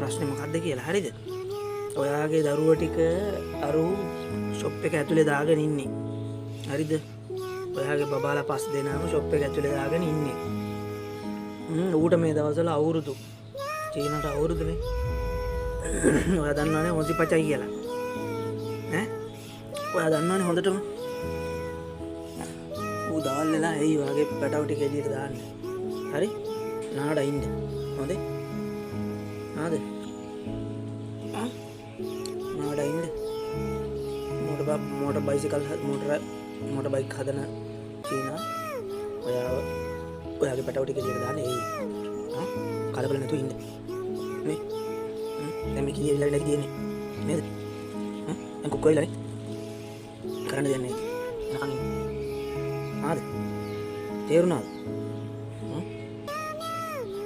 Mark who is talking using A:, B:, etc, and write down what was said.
A: ප්‍රශ්නේ මොකක්ද කියලා. හරිද? ඔයාගේ දරුවා ටික අරු ෂොප් එක ඇතුලේ දාගෙන ඉන්නේ. හරිද? ඔයාගේ බබාලා 5 දෙනාම ෂොප් එක ඇතුලේ දාගෙන ඉන්නේ. ඌට මේ දවස්වල අවුරුදු. චීනට අවුරුදුනේ. ඔයා දන්නවනේ හොසි පචයි කියලා. ඈ? ඔයා දන්නවනේ හොඳටම. ඌ දවල් වෙලා එයි ඔයාගේ පැටව ටික එළියට දාන්න. හරි? නාඩ ඉන්න. හොඳේ? නාද? නාඩ ඉන්න. මෝටර් බයික් හදන චීනා ඔයාගේ පැටව ටික එළියට දාන්න එයි. කලබල නැතුව ඉන්න. නේ? දැන් මේ කීයේ ඉල්ලලා තියෙන්නේ. නේද? දැන් කුක්කෝ ඉල්ලනේ. කරන්න දෙන්නේ නැහැ. නහන්. ආද? තේරුණාද?